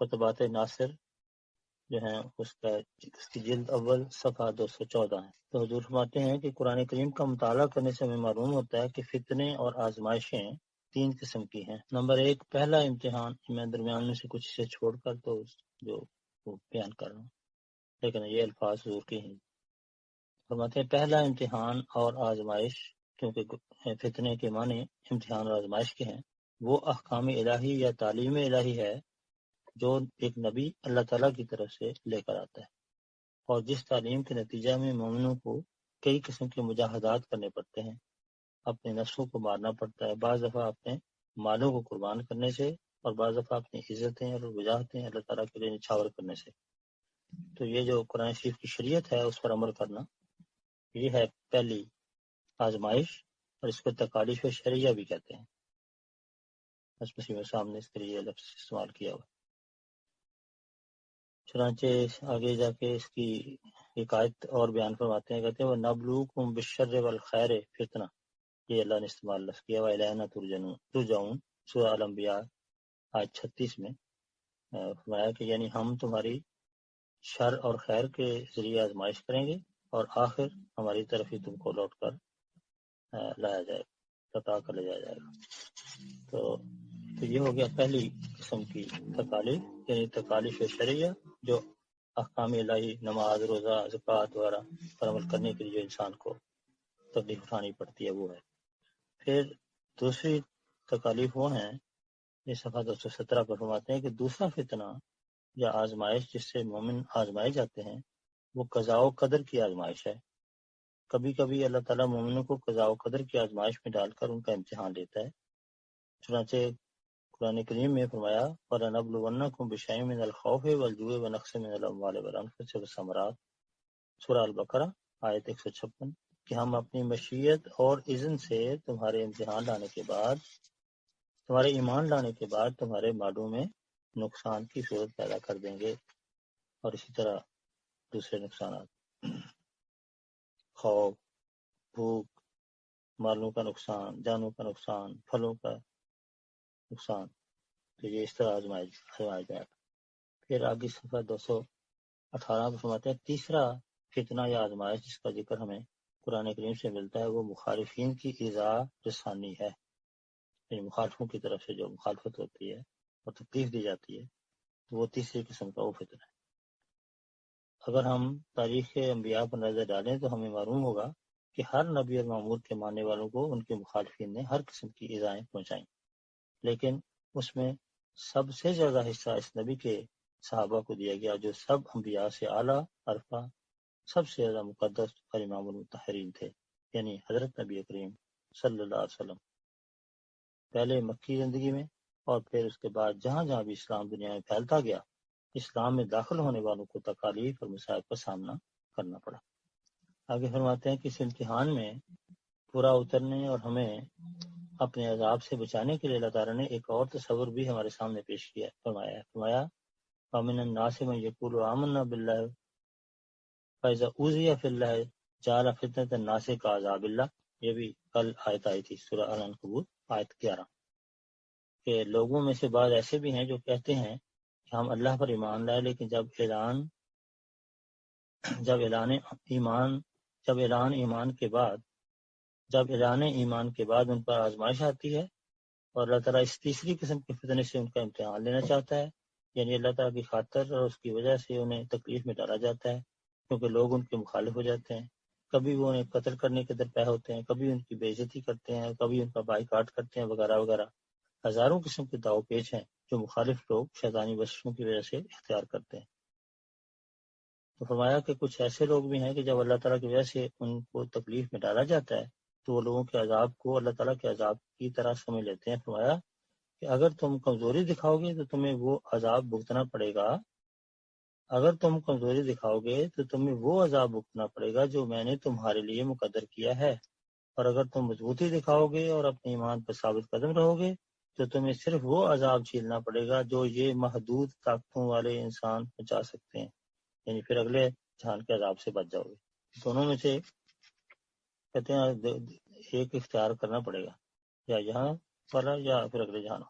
خطبات ناصر جو ہیں اس کی جلد اول صفحہ 214 ہے۔ تو حضور فرماتے ہیں کہ قرآن کریم کا مطالعہ کرنے سے ہمیں معلوم ہوتا ہے کہ فتنے اور آزمائشیں 3 قسم کی ہیں۔ نمبر 1 پہلا امتحان، میں درمیان میں سے کچھ سے چھوڑ کر تو جو وہ بیان کر رہا ہوں، لیکن یہ الفاظ حضور کے ہیں۔ فرماتے ہیں پہلا امتحان اور آزمائش، کیونکہ فتنے کے معنی امتحان اور آزمائش کے ہیں، وہ احکام الہی یا تعلیم الہی ہے جو ایک نبی اللہ تعالیٰ کی طرف سے لے کر آتا ہے، اور جس تعلیم کے نتیجہ میں مومنوں کو کئی قسم کے مجاہدات کرنے پڑتے ہیں، اپنے نفسوں کو مارنا پڑتا ہے، بعض دفعہ اپنے مالوں کو قربان کرنے سے، اور بعض دفعہ اپنی عزتیں اور وجاہتیں اللہ تعالیٰ کے لیے نچھاور کرنے سے۔ تو یہ جو قرآن شریف کی شریعت ہے اس پر عمل کرنا، یہ ہے پہلی آزمائش، اور اس کو تکالیف شرعیہ بھی کہتے ہیں۔ بس مسیح میں سامنے اس کے لیے لفظ استعمال کیا ہوا۔ چنانچہ آگے جا کے اس کی ایک آیت اور بیان فرماتے ہیں، کہتے ہیں وہ نبلوکم بالشر والخیر فتنہ، یہ اللہ نے استعمال لفظ کیا، وَإِلَيْنَا ترجعون، سورہ الانبیاء آیت 36 میں فرمایا کہ یعنی ہم تمہاری شر اور خیر کے ذریعے آزمائش کریں گے، اور آخر ہماری طرف ہی تم کو لوٹ کر لایا جائے گا، لوٹا کر لے جایا جائے گا۔ تو یہ ہو گیا پہلی قسم کی تکالیف، یعنی تکالیف شرعیہ، جو احکام الہی، نماز، روزہ، زکوٰۃ وغیرہ پر عمل کرنے کے لیے انسان کو تکلیف اٹھانی پڑتی ہے، وہ ہے۔ پھر دوسری تکالیف وہ ہیں، یہ صفحہ 217 پر فرماتے ہیں کہ دوسرا فتنہ یا آزمائش جس سے مومن آزمائے جاتے ہیں وہ قضاء و قدر کی آزمائش ہے۔ کبھی کبھی اللہ تعالیٰ مومنوں کو قضاء و قدر کی آزمائش میں ڈال کر ان کا امتحان لیتا ہے۔ چنانچہ قرآن کریم میں فرمایا وَلَنَبْلُوَنَّكُمْ بِشَيْءٍ مِّنَ الْخَوْفِ وَالْجُوعِ وَنَقْصٍ مِّنَ الْأَمْوَالِ وَالْأَنفُسِ وَالثَّمَرَاتِ، سورہ البقرہ آیت 156، کہ ہم اپنی مشیت اور اذن سے تمہارے امتحان لانے کے بعد، تمہارے ایمان لانے کے بعد تمہارے مالوں میں نقصان کی صورت پیدا کر دیں گے، اور اسی طرح دوسرے نقصانات، خوف، بھوک، مالوں کا نقصان، جانوں کا نقصان، پھلوں کا نقصان، تو یہ اس طرح آزمایا جائے گا۔ پھر آگے صفحہ 218 میں فرماتے ہیں تیسرا فتنہ یا آزمائش جس کا ذکر ہمیں قرآن کریم سے ملتا ہے وہ مخالفین کی ایذاء رسانی ہے، یعنی مخالفوں کی طرف سے جو مخالفت ہوتی ہے اور تکلیف دی جاتی ہے، تو وہ تیسری قسم کا وہ فتنہ ہے۔ اگر ہم تاریخ انبیاء پر نظر ڈالیں تو ہمیں معلوم ہوگا کہ ہر نبی اور معمور کے ماننے والوں کو ان کے مخالفین نے ہر قسم کی ایذائیں پہنچائیں، لیکن اس میں سب سے زیادہ حصہ اس نبی کے صحابہ کو دیا گیا جو سب انبیاء سے اعلیٰ، عرفہ، سب سے زیادہ مقدس اور امام المطہرین تھے، یعنی حضرت نبی کریم صلی اللہ علیہ وسلم، پہلے مکی زندگی میں اور پھر اس کے بعد جہاں جہاں بھی اسلام دنیا میں پھیلتا گیا، اسلام میں داخل ہونے والوں کو تکالیف اور مصائب کا سامنا کرنا پڑا۔ آگے فرماتے ہیں کہ اس امتحان میں پورا اترنے اور ہمیں اپنے عذاب سے بچانے کے لیے اللہ تعالیٰ نے ایک اور تصور بھی ہمارے سامنے پیش کیا، فرمایا وَمِنَ النَّاسِ مَن يَقُولُ آمَنَّا بِاللَّهِ فَإِذَا أُوذِيَ فِي اللَّهِ جَعَلَ فِتْنَةَ النَّاسِ كَعَذَابِ اللَّهِ، یہ بھی کل آیت آئی تھی سورہ العنکبوت آیت 11، کہ لوگوں میں سے بعض ایسے بھی ہیں جو کہتے ہیں کہ ہم اللہ پر ایمان لائے، لیکن جب اعلان ایمان کے بعد ان پر آزمائش آتی ہے، اور اللہ تعالیٰ اس تیسری قسم کے فتنے سے ان کا امتحان لینا چاہتا ہے، یعنی اللہ تعالیٰ کی خاطر اور اس کی وجہ سے انہیں تکلیف میں ڈالا جاتا ہے، کیونکہ لوگ ان کے مخالف ہو جاتے ہیں، کبھی وہ انہیں قتل کرنے کے درپے ہوتے ہیں، کبھی ان کی بے عزتی کرتے ہیں، کبھی ان کا بائیکاٹ کرتے ہیں، وغیرہ وغیرہ۔ ہزاروں قسم کے داؤ پیچ ہیں جو مخالف لوگ شیطانی وسوسوں کی وجہ سے اختیار کرتے ہیں۔ تو فرمایا کہ کچھ ایسے لوگ بھی ہیں کہ جب اللہ تعالیٰ کی وجہ سے ان کو تکلیف میں ڈالا جاتا ہے تو وہ لوگوں کے عذاب کو اللہ تعالیٰ کے عذاب کی طرح سمجھ لیتے ہیں۔ فرمایا کہ اگر تم کمزوری دکھاؤ گے تو تمہیں وہ عذاب بھگتنا پڑے گا، تو تمہیں وہ عذاب بھگتنا پڑے گا جو میں نے تمہارے لیے مقدر کیا ہے، اور اگر تم مضبوطی دکھاؤ گے اور اپنے ایمان پر ثابت قدم رہو گے تو تمہیں صرف وہ عذاب جھیلنا پڑے گا جو یہ محدود طاقتوں والے انسان پہنچا سکتے ہیں، یعنی پھر اگلے جہان کے عذاب سے بچ جاؤ گے۔ دونوں میں سے کہتے ہیں ایک اختیار کرنا پڑے گا، یا یہاں والا یا پھر اگلے جہان۔